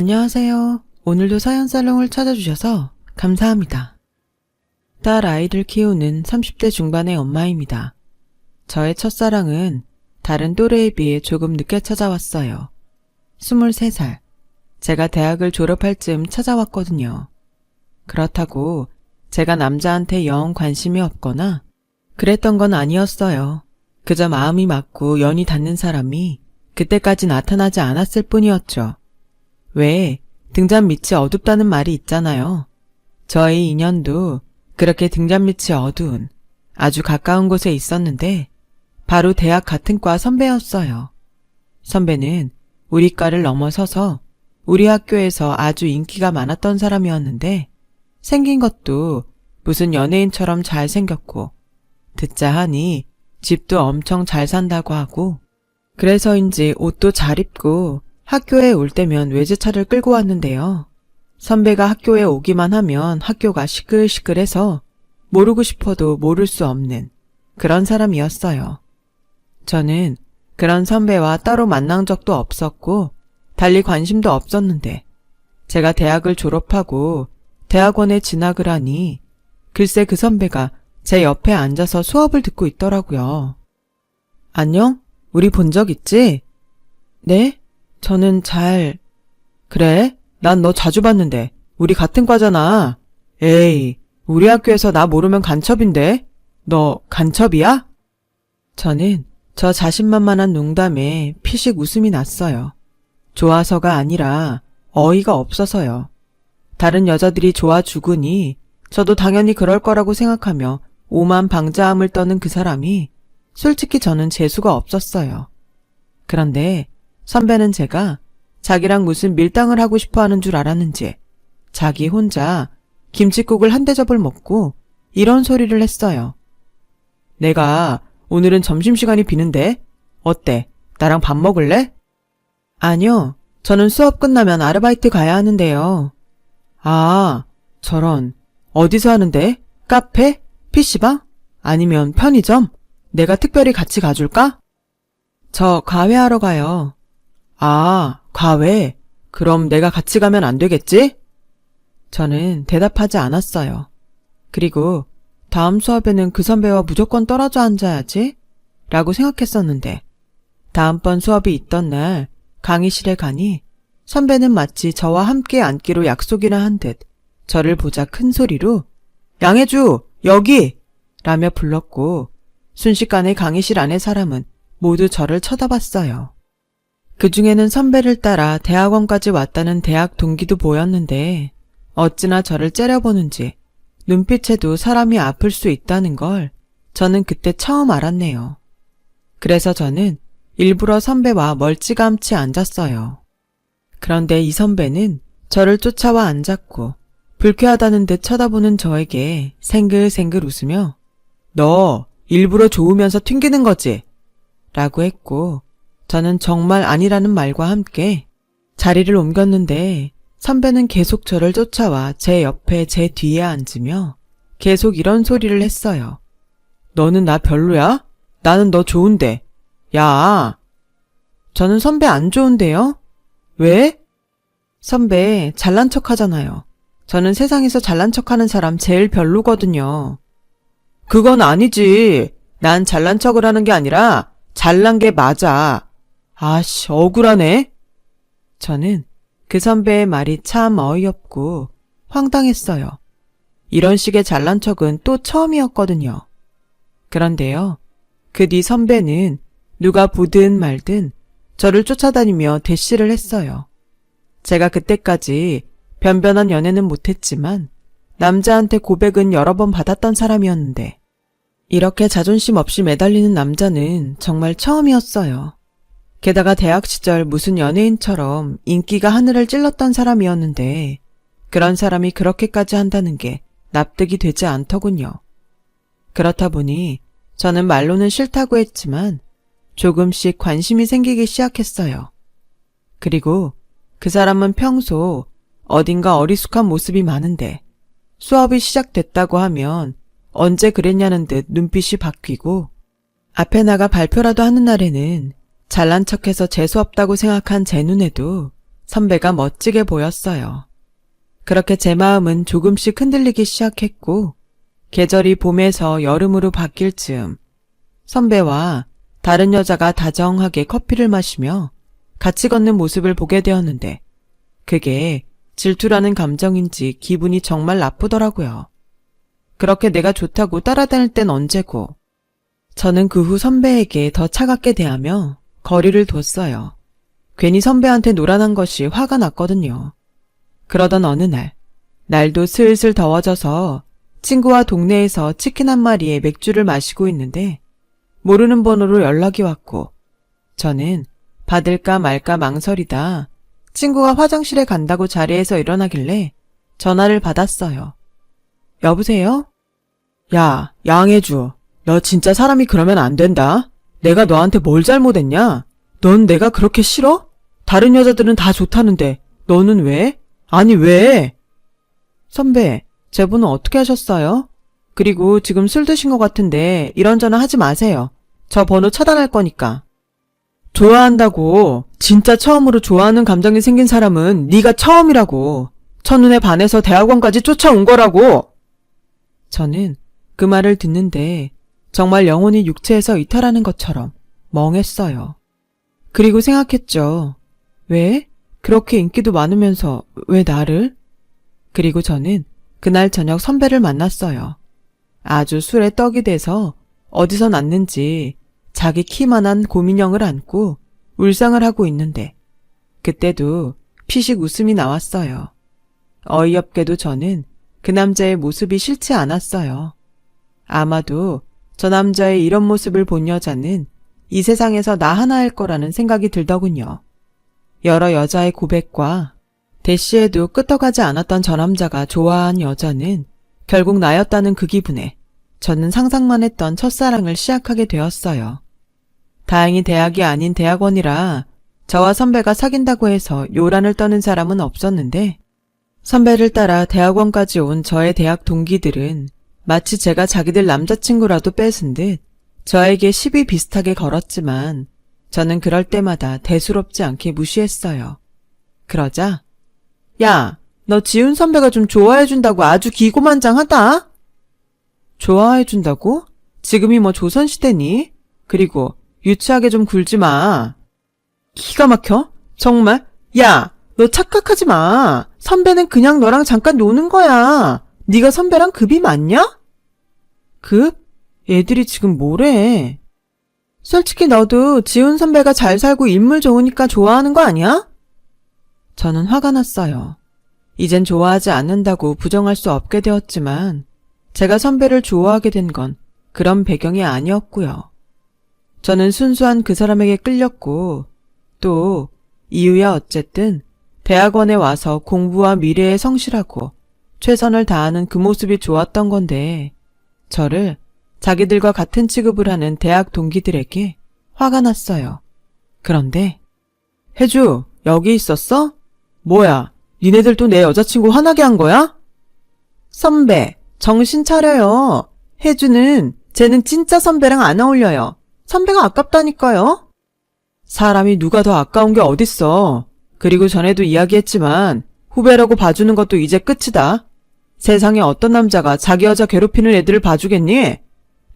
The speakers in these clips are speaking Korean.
안녕하세요. 오늘도 사연살롱을 찾아주셔서 감사합니다. 딸 아이들 키우는 30대 중반의 엄마입니다. 저의 첫사랑은 다른 또래에 비해 조금 늦게 찾아왔어요. 23살. 제가 대학을 졸업할 즈음 찾아왔거든요. 그렇다고 제가 남자한테 영 관심이 없거나 그랬던 건 아니었어요. 그저 마음이 맞고 연이 닿는 사람이 그때까지 나타나지 않았을 뿐이었죠. 왜 등잔 밑이 어둡다는 말이 있잖아요. 저희 인연도 그렇게 등잔 밑이 어두운 아주 가까운 곳에 있었는데 바로 대학 같은 과 선배였어요. 선배는 우리 과를 넘어서서 우리 학교에서 아주 인기가 많았던 사람이었는데 생긴 것도 무슨 연예인처럼 잘생겼고 듣자 하니 집도 엄청 잘 산다고 하고 그래서인지 옷도 잘 입고 학교에 올 때면 외제차를 끌고 왔는데요. 선배가 학교에 오기만 하면 학교가 시끌시끌해서 모르고 싶어도 모를 수 없는 그런 사람이었어요. 저는 그런 선배와 따로 만난 적도 없었고 달리 관심도 없었는데 제가 대학을 졸업하고 대학원에 진학을 하니 글쎄 그 선배가 제 옆에 앉아서 수업을 듣고 있더라고요. 안녕? 우리 본 적 있지? 네? 저는 그래? 난 너 자주 봤는데 우리 같은 과잖아. 에이, 우리 학교에서 나 모르면 간첩인데? 너 간첩이야? 저는 저 자신만만한 농담에 피식 웃음이 났어요. 좋아서가 아니라 어이가 없어서요. 다른 여자들이 좋아 죽으니 저도 당연히 그럴 거라고 생각하며 오만방자함을 떠는 그 사람이 솔직히 저는 재수가 없었어요. 그런데 선배는 제가 자기랑 무슨 밀당을 하고 싶어 하는 줄 알았는지 자기 혼자 김칫국을 한 대접을 먹고 이런 소리를 했어요. 내가 오늘은 점심시간이 비는데 어때? 나랑 밥 먹을래? 아니요. 저는 수업 끝나면 아르바이트 가야 하는데요. 아, 저런. 어디서 하는데? 카페? PC방? 아니면 편의점? 내가 특별히 같이 가줄까? 저 과외하러 가요. 아, 과외? 그럼 내가 같이 가면 안 되겠지? 저는 대답하지 않았어요. 그리고 다음 수업에는 그 선배와 무조건 떨어져 앉아야지? 라고 생각했었는데 다음번 수업이 있던 날 강의실에 가니 선배는 마치 저와 함께 앉기로 약속이나 한 듯 저를 보자 큰 소리로 양혜주, 여기! 라며 불렀고 순식간에 강의실 안의 사람은 모두 저를 쳐다봤어요. 그 중에는 선배를 따라 대학원까지 왔다는 대학 동기도 보였는데 어찌나 저를 째려보는지 눈빛에도 사람이 아플 수 있다는 걸 저는 그때 처음 알았네요. 그래서 저는 일부러 선배와 멀찌감치 앉았어요. 그런데 이 선배는 저를 쫓아와 앉았고 불쾌하다는 듯 쳐다보는 저에게 생글생글 웃으며 너 일부러 좋으면서 튕기는 거지? 라고 했고 저는 정말 아니라는 말과 함께 자리를 옮겼는데 선배는 계속 저를 쫓아와 제 옆에 제 뒤에 앉으며 계속 이런 소리를 했어요. 너는 나 별로야? 나는 너 좋은데. 야! 저는 선배 안 좋은데요? 왜? 선배 잘난 척 하잖아요. 저는 세상에서 잘난 척하는 사람 제일 별로거든요. 그건 아니지. 난 잘난 척을 하는 게 아니라 잘난 게 맞아. 아씨, 억울하네. 저는 그 선배의 말이 참 어이없고 황당했어요. 이런 식의 잘난 척은 또 처음이었거든요. 그런데요, 그 뒤 선배는 누가 보든 말든 저를 쫓아다니며 대시를 했어요. 제가 그때까지 변변한 연애는 못했지만 남자한테 고백은 여러 번 받았던 사람이었는데 이렇게 자존심 없이 매달리는 남자는 정말 처음이었어요. 게다가 대학 시절 무슨 연예인처럼 인기가 하늘을 찔렀던 사람이었는데 그런 사람이 그렇게까지 한다는 게 납득이 되지 않더군요. 그렇다 보니 저는 말로는 싫다고 했지만 조금씩 관심이 생기기 시작했어요. 그리고 그 사람은 평소 어딘가 어리숙한 모습이 많은데 수업이 시작됐다고 하면 언제 그랬냐는 듯 눈빛이 바뀌고 앞에 나가 발표라도 하는 날에는 잘난 척해서 재수없다고 생각한 제 눈에도 선배가 멋지게 보였어요. 그렇게 제 마음은 조금씩 흔들리기 시작했고 계절이 봄에서 여름으로 바뀔 즈음 선배와 다른 여자가 다정하게 커피를 마시며 같이 걷는 모습을 보게 되었는데 그게 질투라는 감정인지 기분이 정말 나쁘더라고요. 그렇게 내가 좋다고 따라다닐 땐 언제고. 저는 그 후 선배에게 더 차갑게 대하며 거리를 뒀어요. 괜히 선배한테 노란한 것이 화가 났거든요. 그러던 어느 날, 날도 슬슬 더워져서 친구와 동네에서 치킨 한 마리에 맥주를 마시고 있는데 모르는 번호로 연락이 왔고 저는 받을까 말까 망설이다 친구가 화장실에 간다고 자리에서 일어나길래 전화를 받았어요. 여보세요? 야, 양혜주. 너 진짜 사람이 그러면 안 된다. 내가 너한테 뭘 잘못했냐? 넌 내가 그렇게 싫어? 다른 여자들은 다 좋다는데 너는 왜? 아니 왜? 선배, 제 번호 어떻게 하셨어요? 그리고 지금 술 드신 것 같은데 이런저런 하지 마세요. 저 번호 차단할 거니까. 좋아한다고. 진짜 처음으로 좋아하는 감정이 생긴 사람은 네가 처음이라고. 첫눈에 반해서 대학원까지 쫓아온 거라고. 저는 그 말을 듣는데 정말 영혼이 육체에서 이탈하는 것처럼 멍했어요. 그리고 생각했죠. 왜? 그렇게 인기도 많으면서 왜 나를? 그리고 저는 그날 저녁 선배를 만났어요. 아주 술에 떡이 돼서 어디서 났는지 자기 키만한 곰인형을 안고 울상을 하고 있는데 그때도 피식 웃음이 나왔어요. 어이없게도 저는 그 남자의 모습이 싫지 않았어요. 아마도 저 남자의 이런 모습을 본 여자는 이 세상에서 나 하나일 거라는 생각이 들더군요. 여러 여자의 고백과 대시에도 끄떡하지 않았던 저 남자가 좋아한 여자는 결국 나였다는 그 기분에 저는 상상만 했던 첫사랑을 시작하게 되었어요. 다행히 대학이 아닌 대학원이라 저와 선배가 사귄다고 해서 요란을 떠는 사람은 없었는데 선배를 따라 대학원까지 온 저의 대학 동기들은 마치 제가 자기들 남자친구라도 뺏은 듯 저에게 시비 비슷하게 걸었지만 저는 그럴 때마다 대수롭지 않게 무시했어요. 그러자 야, 너 지훈 선배가 좀 좋아해준다고 아주 기고만장하다? 좋아해준다고? 지금이 뭐 조선시대니? 그리고 유치하게 좀 굴지 마. 기가 막혀? 정말? 야, 너 착각하지 마. 선배는 그냥 너랑 잠깐 노는 거야. 네가 선배랑 급이 맞냐? 급? 애들이 지금 뭐래? 솔직히 너도 지훈 선배가 잘 살고 인물 좋으니까 좋아하는 거 아니야? 저는 화가 났어요. 이젠 좋아하지 않는다고 부정할 수 없게 되었지만 제가 선배를 좋아하게 된 건 그런 배경이 아니었고요. 저는 순수한 그 사람에게 끌렸고 또 이유야 어쨌든 대학원에 와서 공부와 미래에 성실하고 최선을 다하는 그 모습이 좋았던 건데 저를 자기들과 같은 취급을 하는 대학 동기들에게 화가 났어요. 그런데 혜주, 여기 있었어? 뭐야, 니네들도 내 여자친구 화나게 한 거야? 선배, 정신 차려요. 혜주는 쟤는 진짜 선배랑 안 어울려요. 선배가 아깝다니까요. 사람이 누가 더 아까운 게 어딨어. 그리고 전에도 이야기했지만 후배라고 봐주는 것도 이제 끝이다. 세상에 어떤 남자가 자기 여자 괴롭히는 애들을 봐주겠니?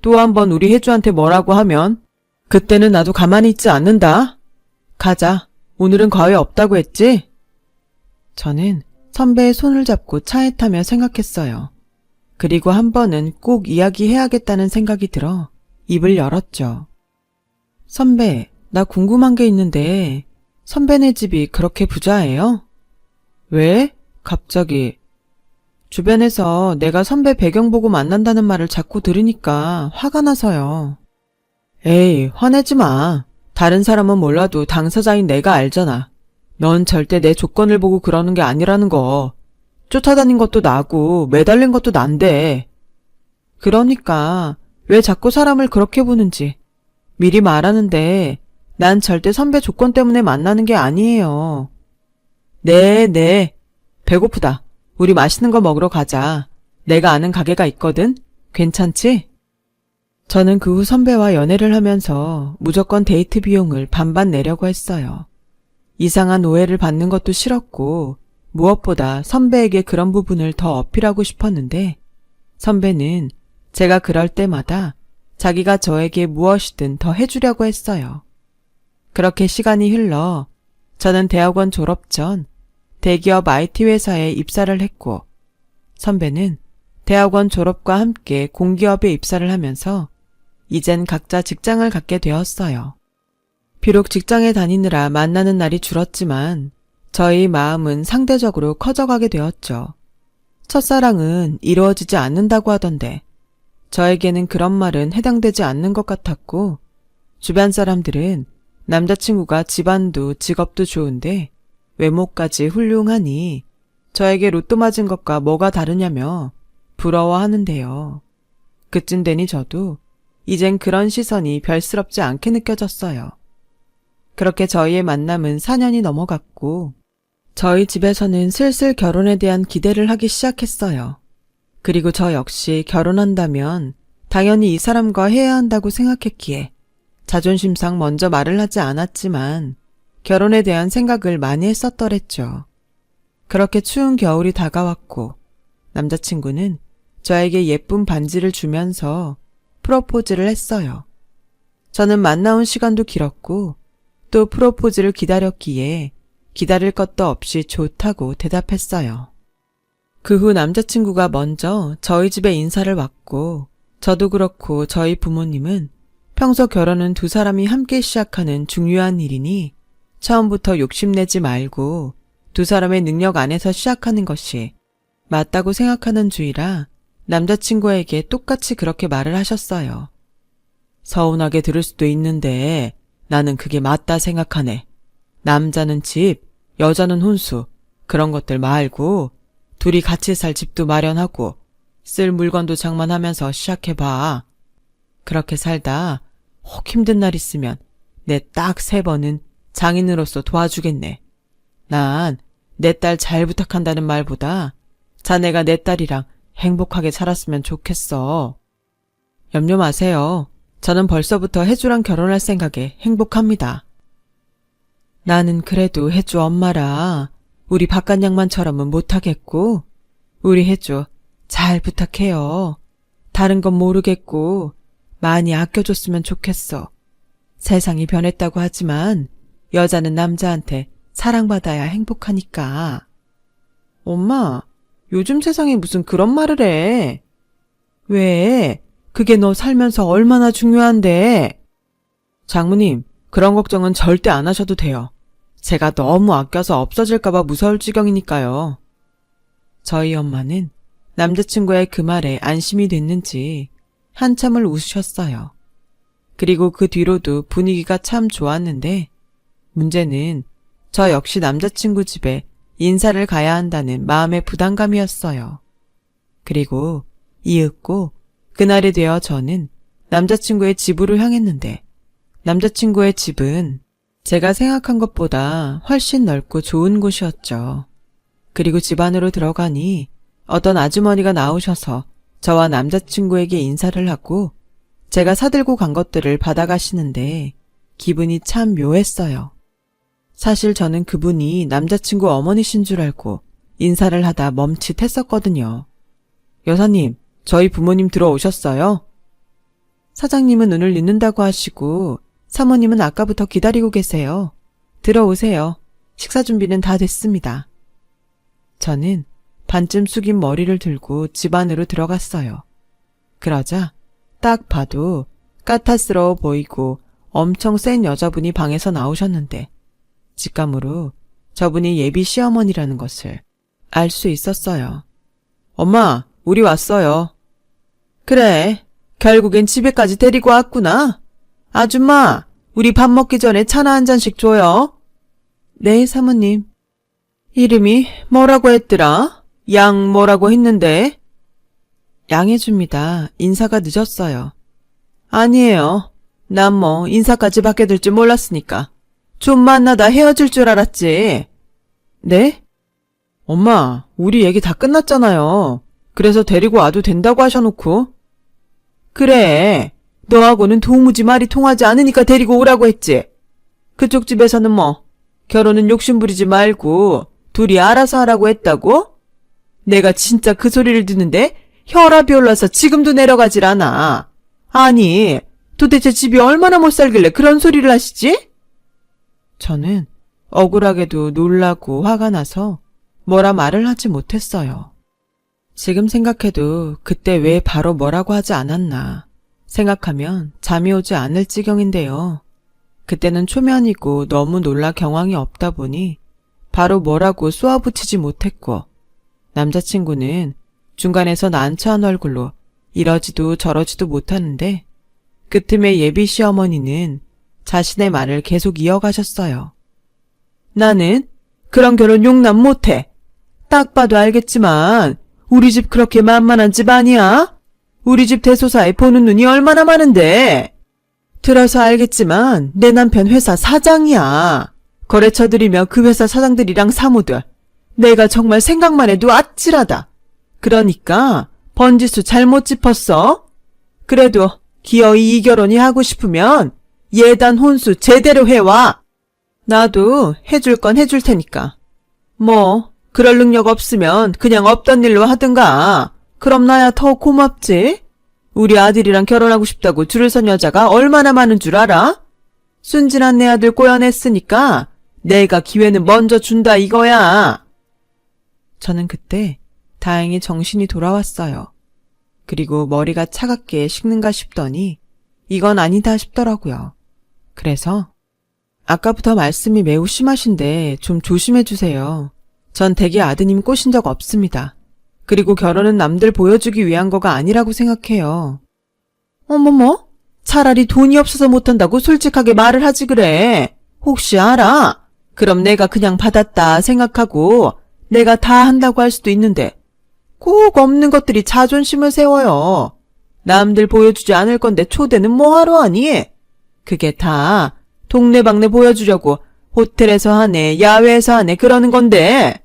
또 한 번 우리 혜주한테 뭐라고 하면 그때는 나도 가만히 있지 않는다. 가자. 오늘은 과외 없다고 했지? 저는 선배의 손을 잡고 차에 타며 생각했어요. 그리고 한 번은 꼭 이야기해야겠다는 생각이 들어 입을 열었죠. 선배, 나 궁금한 게 있는데 선배네 집이 그렇게 부자예요? 왜? 갑자기. 주변에서 내가 선배 배경 보고 만난다는 말을 자꾸 들으니까 화가 나서요. 에이, 화내지 마. 다른 사람은 몰라도 당사자인 내가 알잖아. 넌 절대 내 조건을 보고 그러는 게 아니라는 거. 쫓아다닌 것도 나고 매달린 것도 난데. 그러니까 왜 자꾸 사람을 그렇게 보는지 미리 말하는데 난 절대 선배 조건 때문에 만나는 게 아니에요. 네. 배고프다. 우리 맛있는 거 먹으러 가자. 내가 아는 가게가 있거든. 괜찮지? 저는 그 후 선배와 연애를 하면서 무조건 데이트 비용을 반반 내려고 했어요. 이상한 오해를 받는 것도 싫었고 무엇보다 선배에게 그런 부분을 더 어필하고 싶었는데 선배는 제가 그럴 때마다 자기가 저에게 무엇이든 더 해주려고 했어요. 그렇게 시간이 흘러 저는 대학원 졸업 전 대기업 IT 회사에 입사를 했고 선배는 대학원 졸업과 함께 공기업에 입사를 하면서 이젠 각자 직장을 갖게 되었어요. 비록 직장에 다니느라 만나는 날이 줄었지만 저희 마음은 상대적으로 커져가게 되었죠. 첫사랑은 이루어지지 않는다고 하던데 저에게는 그런 말은 해당되지 않는 것 같았고 주변 사람들은 남자친구가 집안도 직업도 좋은데 외모까지 훌륭하니 저에게 로또 맞은 것과 뭐가 다르냐며 부러워하는데요. 그쯤 되니 저도 이젠 그런 시선이 별스럽지 않게 느껴졌어요. 그렇게 저희의 만남은 4년이 넘어갔고 저희 집에서는 슬슬 결혼에 대한 기대를 하기 시작했어요. 그리고 저 역시 결혼한다면 당연히 이 사람과 해야 한다고 생각했기에 자존심상 먼저 말을 하지 않았지만 결혼에 대한 생각을 많이 했었더랬죠. 그렇게 추운 겨울이 다가왔고 남자친구는 저에게 예쁜 반지를 주면서 프로포즈를 했어요. 저는 만나온 시간도 길었고 또 프로포즈를 기다렸기에 기다릴 것도 없이 좋다고 대답했어요. 그 후 남자친구가 먼저 저희 집에 인사를 왔고 저도 그렇고 저희 부모님은 평소 결혼은 두 사람이 함께 시작하는 중요한 일이니 처음부터 욕심내지 말고 두 사람의 능력 안에서 시작하는 것이 맞다고 생각하는 주의라 남자친구에게 똑같이 그렇게 말을 하셨어요. 서운하게 들을 수도 있는데 나는 그게 맞다 생각하네. 남자는 집, 여자는 혼수, 그런 것들 말고 둘이 같이 살 집도 마련하고 쓸 물건도 장만하면서 시작해봐. 그렇게 살다 혹 힘든 날 있으면 내 딱 3번은 장인으로서 도와주겠네. 난 내 딸 잘 부탁한다는 말보다 자네가 내 딸이랑 행복하게 살았으면 좋겠어. 염려 마세요. 저는 벌써부터 혜주랑 결혼할 생각에 행복합니다. 나는 그래도 혜주 엄마라 우리 바깥 양반처럼은 못하겠고 우리 혜주 잘 부탁해요. 다른 건 모르겠고 많이 아껴줬으면 좋겠어. 세상이 변했다고 하지만 여자는 남자한테 사랑받아야 행복하니까. 엄마, 요즘 세상에 무슨 그런 말을 해. 왜? 그게 너 살면서 얼마나 중요한데. 장모님, 그런 걱정은 절대 안 하셔도 돼요. 제가 너무 아껴서 없어질까봐 무서울 지경이니까요. 저희 엄마는 남자친구의 그 말에 안심이 됐는지 한참을 웃으셨어요. 그리고 그 뒤로도 분위기가 참 좋았는데 문제는 저 역시 남자친구 집에 인사를 가야 한다는 마음의 부담감이었어요. 그리고 이윽고 그날이 되어 저는 남자친구의 집으로 향했는데 남자친구의 집은 제가 생각한 것보다 훨씬 넓고 좋은 곳이었죠. 그리고 집 안으로 들어가니 어떤 아주머니가 나오셔서 저와 남자친구에게 인사를 하고 제가 사들고 간 것들을 받아가시는데 기분이 참 묘했어요. 사실 저는 그분이 남자친구 어머니신 줄 알고 인사를 하다 멈칫했었거든요. 여사님, 저희 부모님 들어오셨어요? 사장님은 눈을 읽는다고 하시고 사모님은 아까부터 기다리고 계세요. 들어오세요. 식사 준비는 다 됐습니다. 저는 반쯤 숙인 머리를 들고 집 안으로 들어갔어요. 그러자 딱 봐도 까탈스러워 보이고 엄청 센 여자분이 방에서 나오셨는데 직감으로 저분이 예비 시어머니라는 것을 알 수 있었어요. 엄마, 우리 왔어요. 그래, 결국엔 집에까지 데리고 왔구나. 아줌마, 우리 밥 먹기 전에 차나 한 잔씩 줘요. 네, 사모님. 이름이 뭐라고 했더라? 양 뭐라고 했는데? 양해줍니다. 인사가 늦었어요. 아니에요. 난 뭐 인사까지 받게 될 줄 몰랐으니까. 좀 만나다 헤어질 줄 알았지. 네? 엄마, 우리 얘기 다 끝났잖아요. 그래서 데리고 와도 된다고 하셔놓고. 그래, 너하고는 도무지 말이 통하지 않으니까 데리고 오라고 했지. 그쪽 집에서는 뭐 결혼은 욕심부리지 말고 둘이 알아서 하라고 했다고? 내가 진짜 그 소리를 듣는데 혈압이 올라서 지금도 내려가질 않아. 아니, 도대체 집이 얼마나 못 살길래 그런 소리를 하시지? 저는 억울하게도 놀라고 화가 나서 뭐라 말을 하지 못했어요. 지금 생각해도 그때 왜 바로 뭐라고 하지 않았나 생각하면 잠이 오지 않을 지경인데요. 그때는 초면이고 너무 놀라 경황이 없다 보니 바로 뭐라고 쏘아붙이지 못했고, 남자친구는 중간에서 난처한 얼굴로 이러지도 저러지도 못하는데 그 틈에 예비 시어머니는 자신의 말을 계속 이어가셨어요. 나는 그런 결혼 용납 못해. 딱 봐도 알겠지만 우리 집 그렇게 만만한 집 아니야? 우리 집 대소사에 보는 눈이 얼마나 많은데. 들어서 알겠지만 내 남편 회사 사장이야. 거래처들이며 그 회사 사장들이랑 사무들. 내가 정말 생각만 해도 아찔하다. 그러니까 번지수 잘못 짚었어. 그래도 기어이 이 결혼이 하고 싶으면 예단 혼수 제대로 해와. 나도 해줄 건 해줄 테니까. 뭐 그럴 능력 없으면 그냥 없던 일로 하든가. 그럼 나야 더 고맙지. 우리 아들이랑 결혼하고 싶다고 줄을 선 여자가 얼마나 많은 줄 알아? 순진한 내 아들 꼬여냈으니까 내가 기회는 먼저 준다 이거야. 저는 그때 다행히 정신이 돌아왔어요. 그리고 머리가 차갑게 식는가 싶더니 이건 아니다 싶더라고요. 그래서 아까부터 말씀이 매우 심하신데 좀 조심해 주세요. 전 댁에 아드님 꼬신 적 없습니다. 그리고 결혼은 남들 보여주기 위한 거가 아니라고 생각해요. 어머머? 차라리 돈이 없어서 못한다고 솔직하게 말을 하지 그래. 혹시 알아? 그럼 내가 그냥 받았다 생각하고 내가 다 한다고 할 수도 있는데 꼭 없는 것들이 자존심을 세워요. 남들 보여주지 않을 건데 초대는 뭐하러 하니? 그게 다 동네방네 보여주려고 호텔에서 하네, 야외에서 하네 그러는 건데.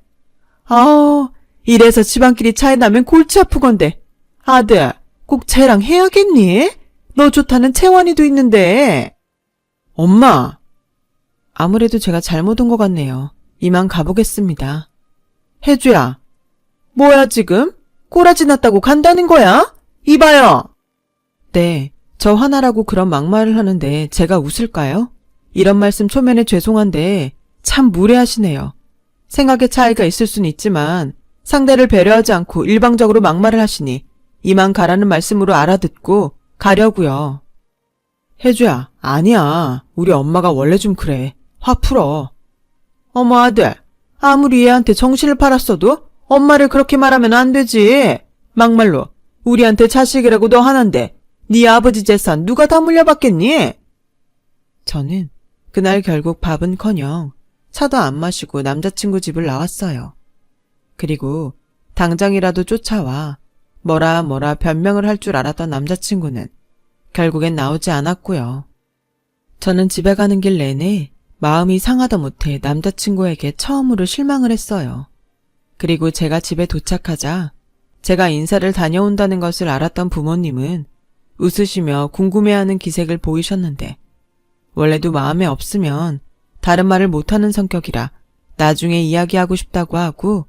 아우, 이래서 집안끼리 차이 나면 골치 아프건데. 아들, 꼭 쟤랑 해야겠니? 너 좋다는 채원이도 있는데. 엄마. 아무래도 제가 잘못 온 것 같네요. 이만 가보겠습니다. 혜주야. 뭐야 지금? 꼬라지 났다고 간다는 거야? 이봐요. 네, 저 화나라고 그런 막말을 하는데 제가 웃을까요? 이런 말씀 초면에 죄송한데 참 무례하시네요. 생각의 차이가 있을 순 있지만 상대를 배려하지 않고 일방적으로 막말을 하시니 이만 가라는 말씀으로 알아듣고 가려고요. 혜주야, 아니야. 우리 엄마가 원래 좀 그래. 화 풀어. 어머 아들, 아무리 얘한테 정신을 팔았어도 엄마를 그렇게 말하면 안 되지. 막말로 우리한테 자식이라고 너 하나인데 네 아버지 재산 누가 다 물려받겠니? 저는 그날 결국 밥은커녕 차도 안 마시고 남자친구 집을 나왔어요. 그리고 당장이라도 쫓아와 뭐라 변명을 할 줄 알았던 남자친구는 결국엔 나오지 않았고요. 저는 집에 가는 길 내내 마음이 상하다 못해 남자친구에게 처음으로 실망을 했어요. 그리고 제가 집에 도착하자 제가 인사를 다녀온다는 것을 알았던 부모님은 웃으시며 궁금해하는 기색을 보이셨는데 원래도 마음에 없으면 다른 말을 못하는 성격이라 나중에 이야기하고 싶다고 하고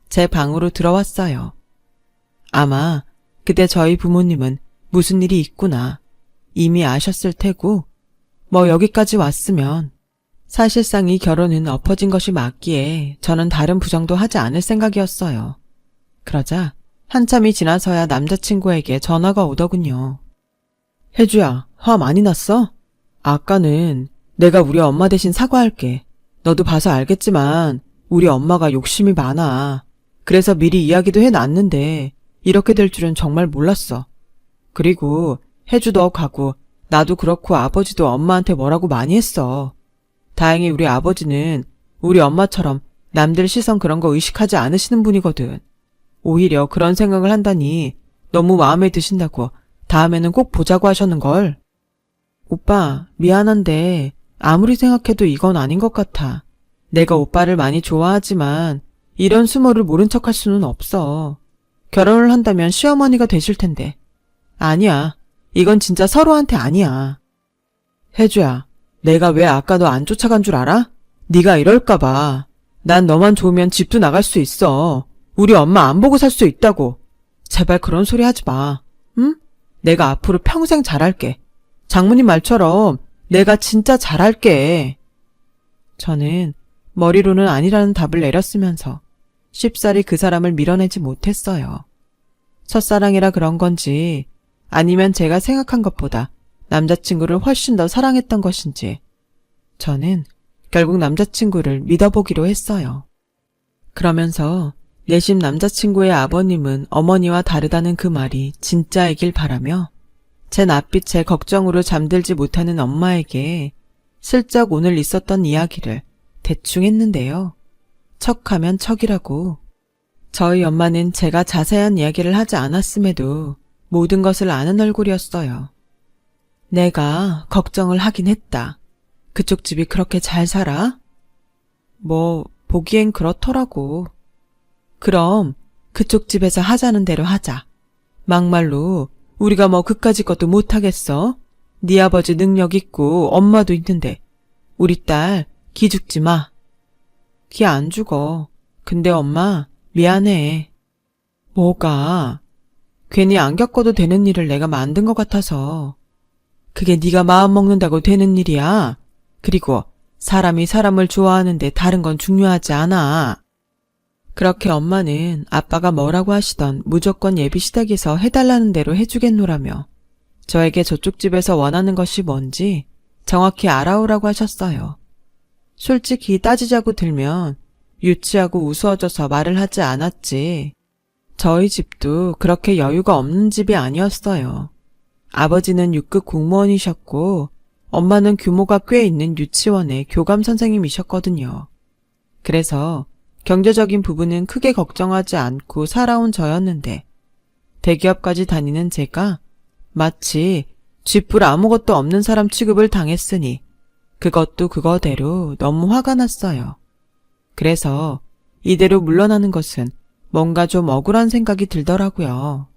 제 방으로 들어왔어요. 아마 그때 저희 부모님은 무슨 일이 있구나 이미 아셨을 테고 뭐 여기까지 왔으면 사실상 이 결혼은 엎어진 것이 맞기에 저는 다른 부정도 하지 않을 생각이었어요. 그러자 한참이 지나서야 남자친구에게 전화가 오더군요. 혜주야, 화 많이 났어? 아까는 내가 우리 엄마 대신 사과할게. 너도 봐서 알겠지만 우리 엄마가 욕심이 많아. 그래서 미리 이야기도 해놨는데 이렇게 될 줄은 정말 몰랐어. 그리고 혜주 너 가고 나도 그렇고 아버지도 엄마한테 뭐라고 많이 했어. 다행히 우리 아버지는 우리 엄마처럼 남들 시선 그런 거 의식하지 않으시는 분이거든. 오히려 그런 생각을 한다니 너무 마음에 드신다고 다음에는 꼭 보자고 하셨는걸. 오빠, 미안한데 아무리 생각해도 이건 아닌 것 같아. 내가 오빠를 많이 좋아하지만 이런 수모를 모른 척할 수는 없어. 결혼을 한다면 시어머니가 되실 텐데. 아니야. 이건 진짜 서로한테 아니야. 혜주야, 내가 왜 아까 너 안 쫓아간 줄 알아? 네가 이럴까봐. 난 너만 좋으면 집도 나갈 수 있어. 우리 엄마 안 보고 살 수 있다고. 제발 그런 소리 하지 마. 응? 내가 앞으로 평생 잘할게. 장모님 말처럼 내가 진짜 잘할게. 저는 머리로는 아니라는 답을 내렸으면서 쉽사리 그 사람을 밀어내지 못했어요. 첫사랑이라 그런 건지 아니면 제가 생각한 것보다 남자친구를 훨씬 더 사랑했던 것인지 저는 결국 남자친구를 믿어보기로 했어요. 그러면서 내심 남자친구의 아버님은 어머니와 다르다는 그 말이 진짜이길 바라며 제 낯빛에 걱정으로 잠들지 못하는 엄마에게 슬쩍 오늘 있었던 이야기를 대충 했는데요. 척하면 척이라고. 저희 엄마는 제가 자세한 이야기를 하지 않았음에도 모든 것을 아는 얼굴이었어요. 내가 걱정을 하긴 했다. 그쪽 집이 그렇게 잘 살아? 뭐 보기엔 그렇더라고. 그럼 그쪽 집에서 하자는 대로 하자. 막말로 우리가 뭐 그까짓 것도 못하겠어? 네 아버지 능력 있고 엄마도 있는데 우리 딸 기죽지 마. 기 안 죽어. 근데 엄마 미안해. 뭐가? 괜히 안 겪어도 되는 일을 내가 만든 것 같아서. 그게 네가 마음 먹는다고 되는 일이야. 그리고 사람이 사람을 좋아하는데 다른 건 중요하지 않아. 그렇게 엄마는 아빠가 뭐라고 하시던 무조건 예비 시댁에서 해달라는 대로 해주겠노라며 저에게 저쪽 집에서 원하는 것이 뭔지 정확히 알아오라고 하셨어요. 솔직히 따지자고 들면 유치하고 우스워져서 말을 하지 않았지. 저희 집도 그렇게 여유가 없는 집이 아니었어요. 아버지는 6급 공무원이셨고 엄마는 규모가 꽤 있는 유치원의 교감 선생님이셨거든요. 그래서 경제적인 부분은 크게 걱정하지 않고 살아온 저였는데 대기업까지 다니는 제가 마치 쥐뿔 아무것도 없는 사람 취급을 당했으니 그것도 그거대로 너무 화가 났어요. 그래서 이대로 물러나는 것은 뭔가 좀 억울한 생각이 들더라고요.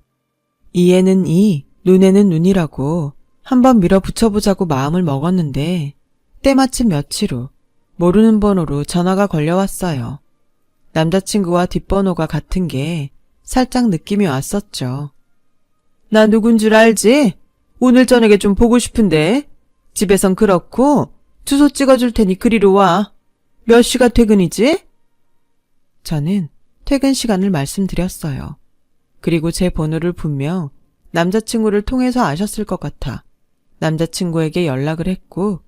이에는 이, 눈에는 눈이라고 한번 밀어붙여보자고 마음을 먹었는데 때마침 며칠 후 모르는 번호로 전화가 걸려왔어요. 남자친구와 뒷번호가 같은 게 살짝 느낌이 왔었죠. 나 누군 줄 알지? 오늘 저녁에 좀 보고 싶은데 집에선 그렇고 주소 찍어줄 테니 그리로 와. 몇 시가 퇴근이지? 저는 퇴근 시간을 말씀드렸어요. 그리고 제 번호를 분명 남자친구를 통해서 아셨을 것 같아 남자친구에게 연락을 했고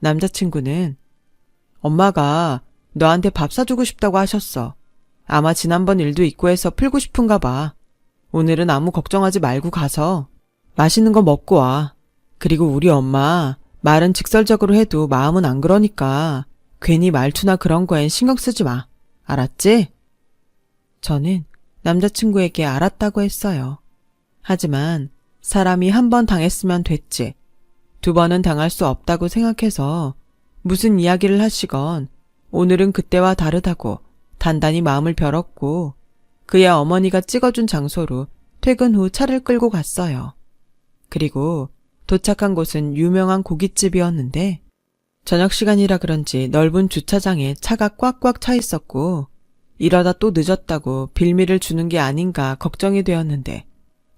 남자친구는 엄마가 너한테 밥 사주고 싶다고 하셨어. 아마 지난번 일도 있고 해서 풀고 싶은가 봐. 오늘은 아무 걱정하지 말고 가서 맛있는 거 먹고 와. 그리고 우리 엄마 말은 직설적으로 해도 마음은 안 그러니까 괜히 말투나 그런 거엔 신경 쓰지 마. 알았지? 저는 남자친구에게 알았다고 했어요. 하지만 사람이 한 번 당했으면 됐지. 두 번은 당할 수 없다고 생각해서 무슨 이야기를 하시건 오늘은 그때와 다르다고 단단히 마음을 벼렀고 그의 어머니가 찍어준 장소로 퇴근 후 차를 끌고 갔어요. 그리고 도착한 곳은 유명한 고깃집이었는데 저녁 시간이라 그런지 넓은 주차장에 차가 꽉꽉 차 있었고 이러다 또 늦었다고 빌미를 주는 게 아닌가 걱정이 되었는데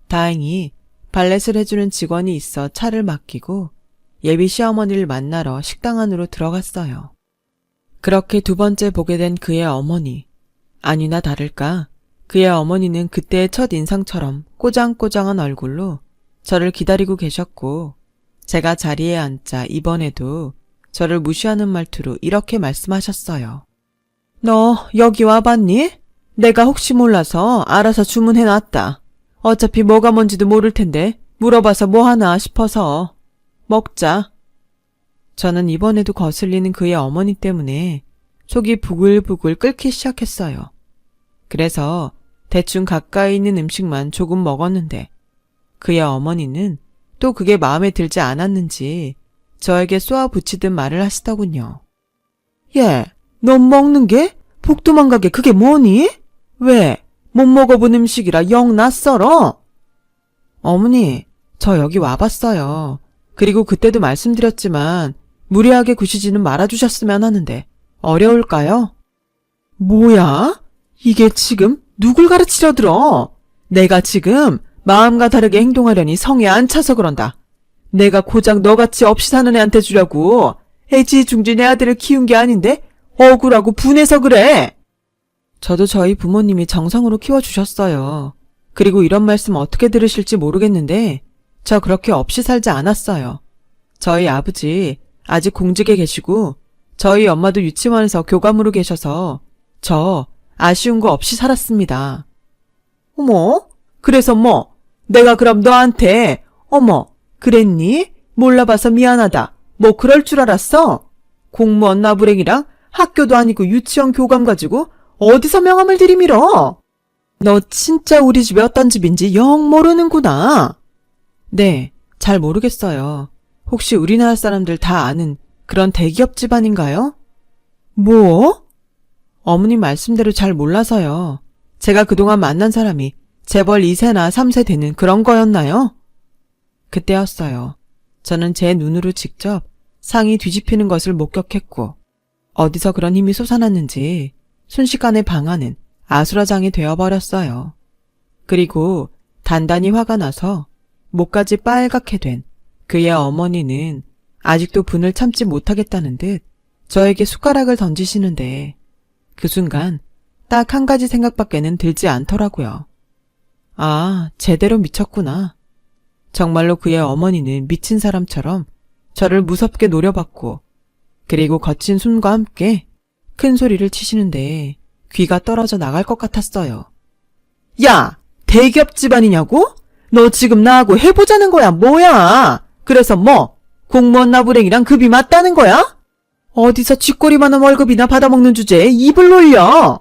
다행히 발렛을 해주는 직원이 있어 차를 맡기고 예비 시어머니를 만나러 식당 안으로 들어갔어요. 그렇게 두 번째 보게 된 그의 어머니. 아니나 다를까 그의 어머니는 그때의 첫 인상처럼 꼬장꼬장한 얼굴로 저를 기다리고 계셨고 제가 자리에 앉자 이번에도 저를 무시하는 말투로 이렇게 말씀하셨어요. 너 여기 와봤니? 내가 혹시 몰라서 알아서 주문해놨다. 어차피 뭐가 뭔지도 모를 텐데 물어봐서 뭐하나 싶어서. 먹자. 저는 이번에도 거슬리는 그의 어머니 때문에 속이 부글부글 끓기 시작했어요. 그래서 대충 가까이 있는 음식만 조금 먹었는데 그의 어머니는 또 그게 마음에 들지 않았는지 저에게 쏘아붙이듯 말을 하시더군요. 예, 넌 먹는 게? 복도망가게 그게 뭐니? 왜? 못 먹어본 음식이라 영 낯설어? 어머니, 저 여기 와봤어요. 그리고 그때도 말씀드렸지만 무리하게 구시지는 말아주셨으면 하는데 어려울까요? 뭐야? 이게 지금 누굴 가르치려 들어? 내가 지금 마음과 다르게 행동하려니 성에 안 차서 그런다. 내가 고작 너같이 없이 사는 애한테 주려고 애지중지 내 아들을 키운 게 아닌데 억울하고 분해서 그래. 저도 저희 부모님이 정성으로 키워주셨어요. 그리고 이런 말씀 어떻게 들으실지 모르겠는데 저 그렇게 없이 살지 않았어요. 저희 아버지 아직 공직에 계시고 저희 엄마도 유치원에서 교감으로 계셔서 저 아쉬운 거 없이 살았습니다. 어머, 그래서 뭐 내가 그럼 너한테 어머 그랬니? 몰라봐서 미안하다. 뭐 그럴 줄 알았어? 공무원 나부랭이랑 학교도 아니고 유치원 교감 가지고 어디서 명함을 들이밀어? 너 진짜 우리 집이 어떤 집인지 영 모르는구나. 네, 잘 모르겠어요. 혹시 우리나라 사람들 다 아는 그런 대기업 집안인가요? 뭐? 어머님 말씀대로 잘 몰라서요. 제가 그동안 만난 사람이 재벌 2세나 3세 되는 그런 거였나요? 그때였어요. 저는 제 눈으로 직접 상이 뒤집히는 것을 목격했고 어디서 그런 힘이 솟아났는지 순식간에 방안은 아수라장이 되어버렸어요. 그리고 단단히 화가 나서 목까지 빨갛게 된 그의 어머니는 아직도 분을 참지 못하겠다는 듯 저에게 숟가락을 던지시는데 그 순간 딱 한 가지 생각밖에는 들지 않더라고요. 아, 제대로 미쳤구나. 정말로 그의 어머니는 미친 사람처럼 저를 무섭게 노려봤고 그리고 거친 숨과 함께 큰 소리를 치시는데 귀가 떨어져 나갈 것 같았어요. 야! 대기업 집안이냐고? 너 지금 나하고 해보자는 거야 뭐야? 그래서 뭐? 공무원 나부랭이랑 급이 맞다는 거야? 어디서 쥐꼬리만한 월급이나 받아먹는 주제에 입을 놀려?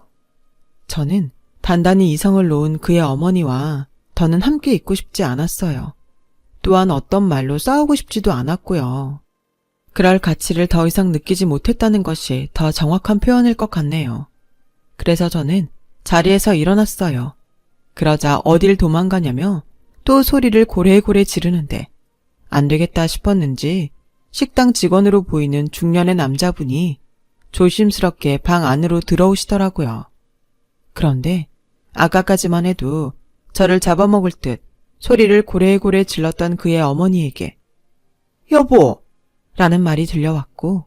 저는 단단히 이성을 놓은 그의 어머니와 더는 함께 있고 싶지 않았어요. 또한 어떤 말로 싸우고 싶지도 않았고요. 그럴 가치를 더 이상 느끼지 못했다는 것이 더 정확한 표현일 것 같네요. 그래서 저는 자리에서 일어났어요. 그러자 어딜 도망가냐며 또 소리를 고래고래 지르는데 안 되겠다 싶었는지 식당 직원으로 보이는 중년의 남자분이 조심스럽게 방 안으로 들어오시더라고요. 그런데 아까까지만 해도 저를 잡아먹을 듯 소리를 고래고래 질렀던 그의 어머니에게 여보! 라는 말이 들려왔고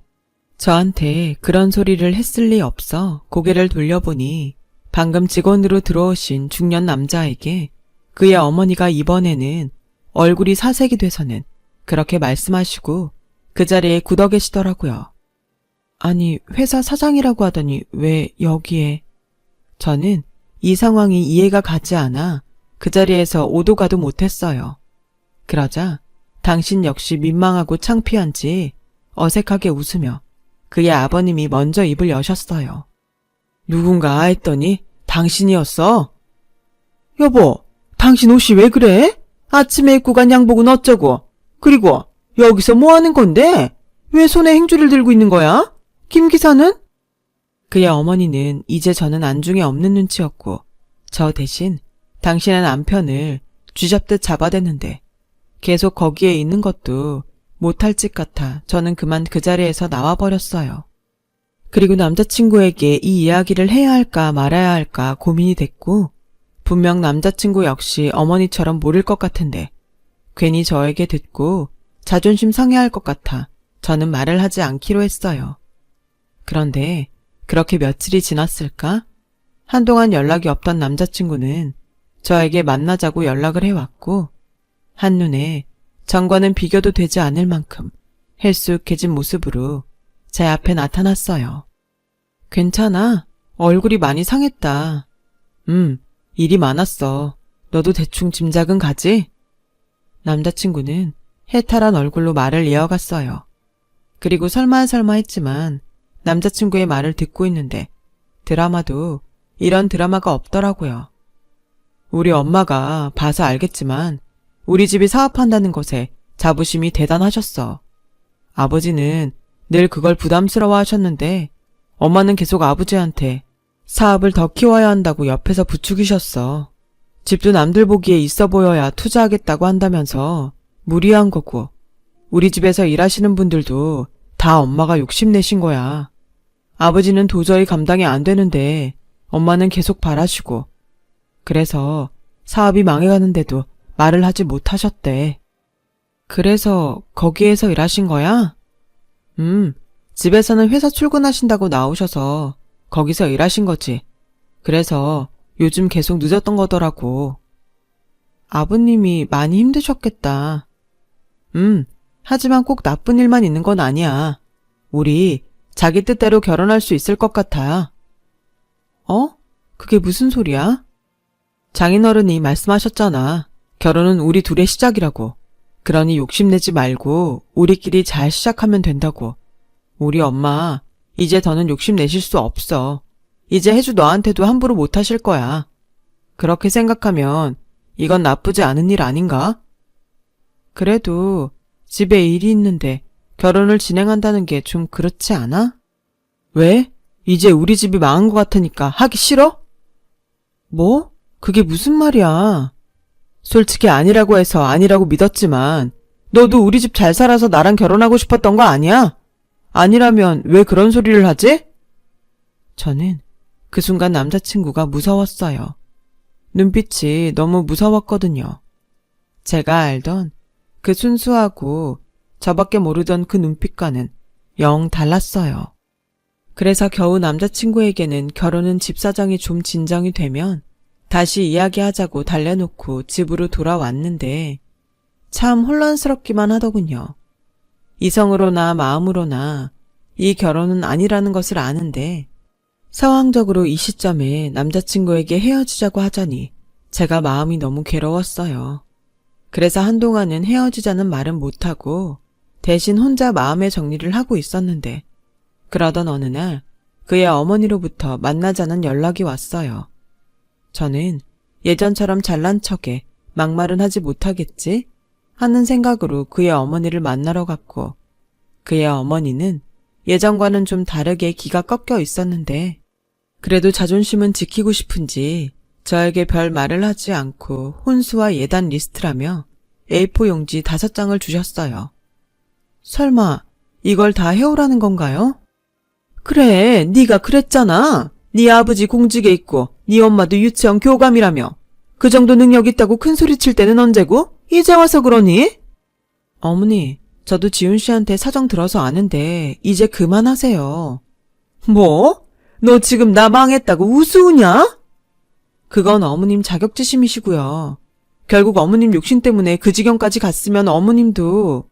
저한테 그런 소리를 했을 리 없어 고개를 돌려보니 방금 직원으로 들어오신 중년 남자에게 그의 어머니가 이번에는 얼굴이 사색이 돼서는 그렇게 말씀하시고 그 자리에 굳어 계시더라고요. 아니, 회사 사장이라고 하더니 왜 여기에... 저는 이 상황이 이해가 가지 않아 그 자리에서 오도 가도 못했어요. 그러자 당신 역시 민망하고 창피한지 어색하게 웃으며 그의 아버님이 먼저 입을 여셨어요. 누군가 했더니 당신이었어? 여보, 당신 옷이 왜 그래? 아침에 입고 간 양복은 어쩌고? 그리고 여기서 뭐 하는 건데? 왜 손에 행주를 들고 있는 거야? 김 기사는? 그의 어머니는 이제 저는 안중에 없는 눈치였고 저 대신 당신의 남편을 쥐잡듯 잡아댔는데 계속 거기에 있는 것도 못할 짓 같아 저는 그만 그 자리에서 나와버렸어요. 그리고 남자친구에게 이 이야기를 해야 할까 말아야 할까 고민이 됐고 분명 남자친구 역시 어머니처럼 모를 것 같은데 괜히 저에게 듣고 자존심 상해할 것 같아 저는 말을 하지 않기로 했어요. 그런데 그렇게 며칠이 지났을까? 한동안 연락이 없던 남자친구는 저에게 만나자고 연락을 해왔고 한눈에 전과는 비교도 되지 않을 만큼 헬쑥해진 모습으로 제 앞에 나타났어요. 괜찮아. 얼굴이 많이 상했다. 일이 많았어. 너도 대충 짐작은 가지? 남자친구는 해탈한 얼굴로 말을 이어갔어요. 그리고 설마 했지만 남자친구의 말을 듣고 있는데 드라마도 이런 드라마가 없더라고요. 우리 엄마가 봐서 알겠지만 우리 집이 사업한다는 것에 자부심이 대단하셨어. 아버지는 늘 그걸 부담스러워 하셨는데 엄마는 계속 아버지한테 사업을 더 키워야 한다고 옆에서 부추기셨어. 집도 남들 보기에 있어 보여야 투자하겠다고 한다면서 무리한 거고 우리 집에서 일하시는 분들도 다 엄마가 욕심내신 거야. 아버지는 도저히 감당이 안 되는데 엄마는 계속 바라시고 그래서 사업이 망해가는데도 말을 하지 못하셨대. 그래서 거기에서 일하신 거야? 집에서는 회사 출근하신다고 나오셔서 거기서 일하신 거지. 그래서 요즘 계속 늦었던 거더라고. 아버님이 많이 힘드셨겠다. 하지만 꼭 나쁜 일만 있는 건 아니야. 우리 자기 뜻대로 결혼할 수 있을 것 같아. 그게 무슨 소리야? 장인어른이 말씀하셨잖아. 결혼은 우리 둘의 시작이라고. 그러니 욕심내지 말고 우리끼리 잘 시작하면 된다고. 우리 엄마 이제 더는 욕심내실 수 없어. 이제 혜주 너한테도 함부로 못하실 거야. 그렇게 생각하면 이건 나쁘지 않은 일 아닌가? 그래도 집에 일이 있는데 결혼을 진행한다는 게 좀 그렇지 않아? 왜? 이제 우리 집이 망한 것 같으니까 하기 싫어? 뭐? 그게 무슨 말이야? 솔직히 아니라고 해서 아니라고 믿었지만 너도 우리 집 잘 살아서 나랑 결혼하고 싶었던 거 아니야? 아니라면 왜 그런 소리를 하지? 저는 그 순간 남자친구가 무서웠어요. 눈빛이 너무 무서웠거든요. 제가 알던 그 순수하고 저밖에 모르던 그 눈빛과는 영 달랐어요. 그래서 겨우 남자친구에게는 결혼은 집 사정이 좀 진정이 되면 다시 이야기하자고 달래놓고 집으로 돌아왔는데 참 혼란스럽기만 하더군요. 이성으로나 마음으로나 이 결혼은 아니라는 것을 아는데 상황적으로 이 시점에 남자친구에게 헤어지자고 하자니 제가 마음이 너무 괴로웠어요. 그래서 한동안은 헤어지자는 말은 못하고 대신 혼자 마음의 정리를 하고 있었는데 그러던 어느 날 그의 어머니로부터 만나자는 연락이 왔어요. 저는 예전처럼 잘난 척에 막말은 하지 못하겠지 하는 생각으로 그의 어머니를 만나러 갔고 그의 어머니는 예전과는 좀 다르게 기가 꺾여 있었는데 그래도 자존심은 지키고 싶은지 저에게 별 말을 하지 않고 혼수와 예단 리스트라며 A4 용지 5장을 주셨어요. 설마 이걸 다 해오라는 건가요? 그래, 네가 그랬잖아. 네 아버지 공직에 있고 네 엄마도 유치원 교감이라며. 그 정도 능력 있다고 큰소리 칠 때는 언제고? 이제 와서 그러니? 어머니, 저도 지훈 씨한테 사정 들어서 아는데 이제 그만하세요. 뭐? 너 지금 나 망했다고 우스우냐? 그건 어머님 자격지심이시고요. 결국 어머님 욕심 때문에 그 지경까지 갔으면 어머님도...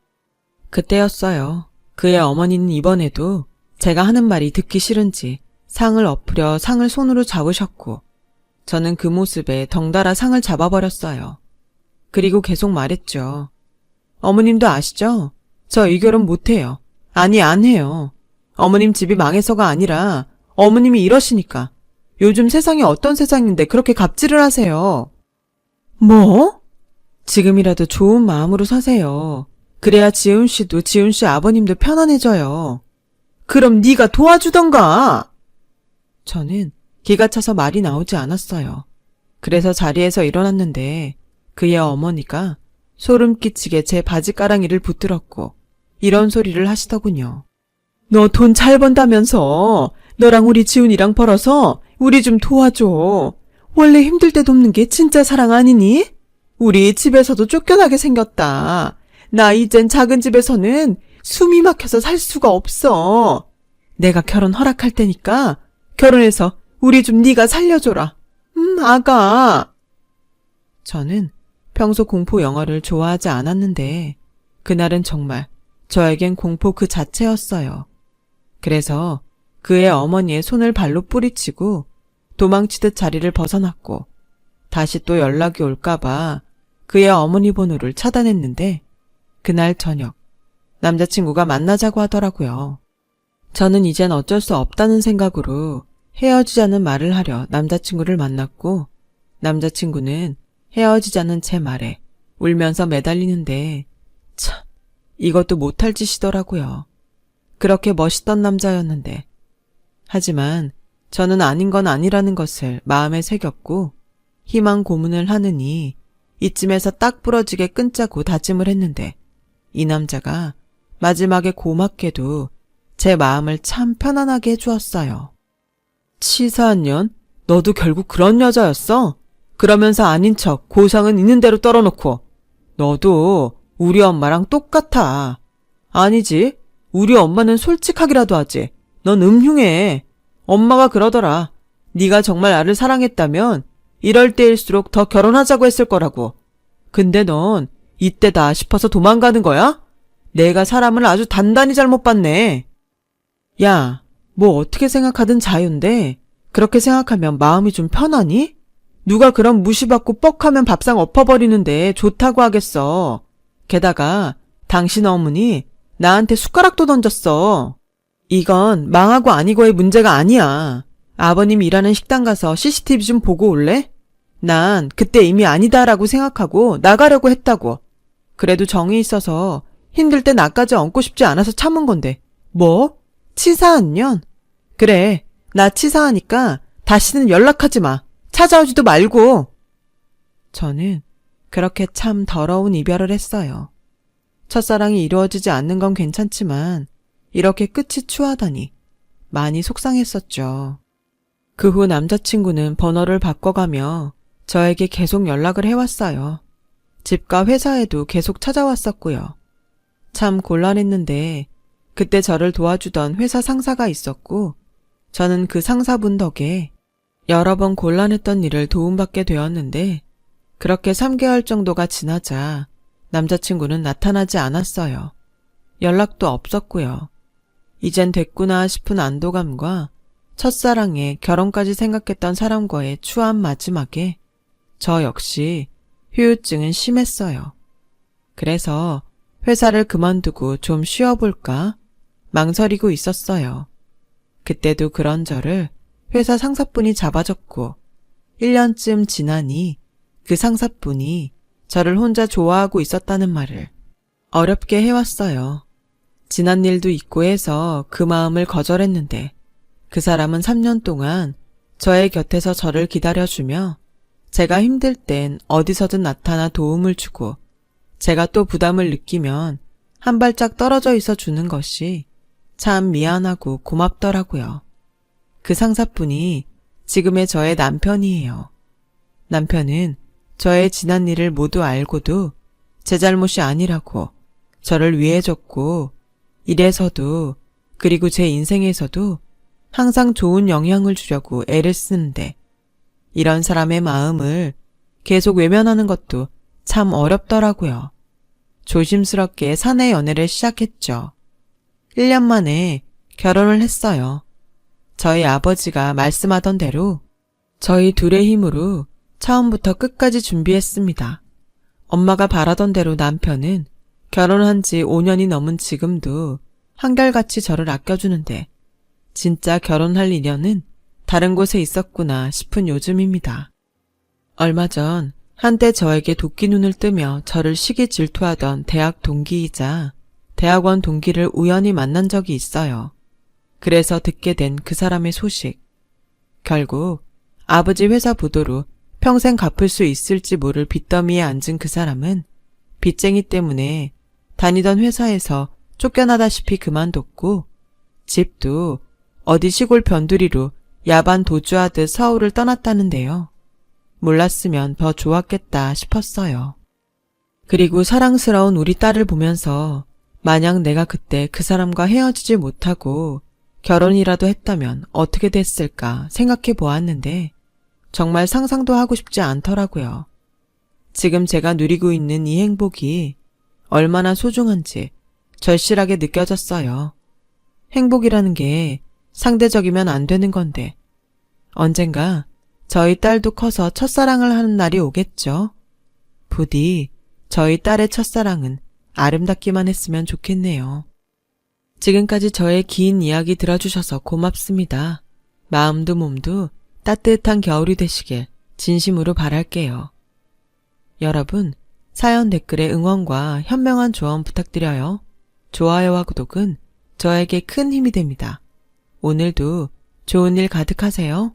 그때였어요. 그의 어머니는 이번에도 제가 하는 말이 듣기 싫은지 상을 엎으려 상을 손으로 잡으셨고 저는 그 모습에 덩달아 상을 잡아버렸어요. 그리고 계속 말했죠. 어머님도 아시죠? 저 이 결혼 못해요. 아니 안 해요. 어머님 집이 망해서가 아니라 어머님이 이러시니까. 요즘 세상이 어떤 세상인데 그렇게 갑질을 하세요. 뭐? 지금이라도 좋은 마음으로 사세요. 그래야 지훈 씨도 지훈 씨 아버님도 편안해져요. 그럼 네가 도와주던가. 저는 기가 차서 말이 나오지 않았어요. 그래서 자리에서 일어났는데 그의 어머니가 소름 끼치게 제 바지가랑이를 붙들었고 이런 소리를 하시더군요. 너 돈 잘 번다면서 너랑 우리 지훈이랑 벌어서 우리 좀 도와줘. 원래 힘들 때 돕는 게 진짜 사랑 아니니? 우리 집에서도 쫓겨나게 생겼다. 나 이젠 작은 집에서는 숨이 막혀서 살 수가 없어. 내가 결혼 허락할 테니까 결혼해서 우리 좀 네가 살려줘라. 아가. 저는 평소 공포 영화를 좋아하지 않았는데 그날은 정말 저에겐 공포 그 자체였어요. 그래서 그의 어머니의 손을 발로 뿌리치고 도망치듯 자리를 벗어났고 다시 또 연락이 올까봐 그의 어머니 번호를 차단했는데 그날 저녁 남자친구가 만나자고 하더라고요. 저는 이젠 어쩔 수 없다는 생각으로 헤어지자는 말을 하려 남자친구를 만났고 남자친구는 헤어지자는 제 말에 울면서 매달리는데 참 이것도 못할 짓이더라고요. 그렇게 멋있던 남자였는데 하지만 저는 아닌 건 아니라는 것을 마음에 새겼고 희망 고문을 하느니 이쯤에서 딱 부러지게 끊자고 다짐을 했는데 이 남자가 마지막에 고맙게도 제 마음을 참 편안하게 해주었어요. 치사한 년? 너도 결국 그런 여자였어? 그러면서 아닌 척 고상은 있는 대로 떨어놓고. 너도 우리 엄마랑 똑같아. 아니지. 우리 엄마는 솔직하기라도 하지. 넌 음흉해. 엄마가 그러더라. 네가 정말 나를 사랑했다면 이럴 때일수록 더 결혼하자고 했을 거라고. 근데 넌 이때다 싶어서 도망가는 거야? 내가 사람을 아주 단단히 잘못 봤네. 야, 뭐 어떻게 생각하든 자유인데 그렇게 생각하면 마음이 좀 편하니? 누가 그런 무시받고 뻑하면 밥상 엎어버리는데 좋다고 하겠어. 게다가 당신 어머니 나한테 숟가락도 던졌어. 이건 망하고 아니고의 문제가 아니야. 아버님 일하는 식당 가서 CCTV 좀 보고 올래? 난 그때 이미 아니다라고 생각하고 나가려고 했다고. 그래도 정이 있어서 힘들 때 나까지 얹고 싶지 않아서 참은 건데. 뭐? 치사한 년? 그래, 나 치사하니까 다시는 연락하지 마. 찾아오지도 말고. 저는 그렇게 참 더러운 이별을 했어요. 첫사랑이 이루어지지 않는 건 괜찮지만 이렇게 끝이 추하다니 많이 속상했었죠. 그 후 남자친구는 번호를 바꿔가며 저에게 계속 연락을 해왔어요. 집과 회사에도 계속 찾아왔었고요. 참 곤란했는데 그때 저를 도와주던 회사 상사가 있었고 저는 그 상사분 덕에 여러 번 곤란했던 일을 도움받게 되었는데 그렇게 3개월 정도가 지나자 남자친구는 나타나지 않았어요. 연락도 없었고요. 이젠 됐구나 싶은 안도감과 첫사랑에 결혼까지 생각했던 사람과의 추한 마지막에 저 역시 후유증은 심했어요. 그래서 회사를 그만두고 좀 쉬어볼까 망설이고 있었어요. 그때도 그런 저를 회사 상사분이 잡아줬고 1년쯤 지나니 그 상사분이 저를 혼자 좋아하고 있었다는 말을 어렵게 해왔어요. 지난 일도 있고 해서 그 마음을 거절했는데 그 사람은 3년 동안 저의 곁에서 저를 기다려주며 제가 힘들 땐 어디서든 나타나 도움을 주고 제가 또 부담을 느끼면 한 발짝 떨어져 있어 주는 것이 참 미안하고 고맙더라고요. 그 상사분이 지금의 저의 남편이에요. 남편은 저의 지난 일을 모두 알고도 제 잘못이 아니라고 저를 위해줬고 일에서도 그리고 제 인생에서도 항상 좋은 영향을 주려고 애를 쓰는데 이런 사람의 마음을 계속 외면하는 것도 참 어렵더라고요. 조심스럽게 사내 연애를 시작했죠. 1년 만에 결혼을 했어요. 저희 아버지가 말씀하던 대로 저희 둘의 힘으로 처음부터 끝까지 준비했습니다. 엄마가 바라던 대로 남편은 결혼한 지 5년이 넘은 지금도 한결같이 저를 아껴주는데 진짜 결혼할 인연은 다른 곳에 있었구나 싶은 요즘입니다. 얼마 전 한때 저에게 도끼 눈을 뜨며 저를 시기 질투하던 대학 동기이자 대학원 동기를 우연히 만난 적이 있어요. 그래서 듣게 된 그 사람의 소식. 결국 아버지 회사 부도로 평생 갚을 수 있을지 모를 빚더미에 앉은 그 사람은 빚쟁이 때문에 다니던 회사에서 쫓겨나다시피 그만뒀고 집도 어디 시골 변두리로 야반 도주하듯 서울을 떠났다는데요. 몰랐으면 더 좋았겠다 싶었어요. 그리고 사랑스러운 우리 딸을 보면서 만약 내가 그때 그 사람과 헤어지지 못하고 결혼이라도 했다면 어떻게 됐을까 생각해 보았는데 정말 상상도 하고 싶지 않더라고요. 지금 제가 누리고 있는 이 행복이 얼마나 소중한지 절실하게 느껴졌어요. 행복이라는 게 상대적이면 안 되는 건데 언젠가 저희 딸도 커서 첫사랑을 하는 날이 오겠죠. 부디 저희 딸의 첫사랑은 아름답기만 했으면 좋겠네요. 지금까지 저의 긴 이야기 들어주셔서 고맙습니다. 마음도 몸도 따뜻한 겨울이 되시길 진심으로 바랄게요. 여러분, 사연 댓글에 응원과 현명한 조언 부탁드려요. 좋아요와 구독은 저에게 큰 힘이 됩니다. 오늘도 좋은 일 가득하세요.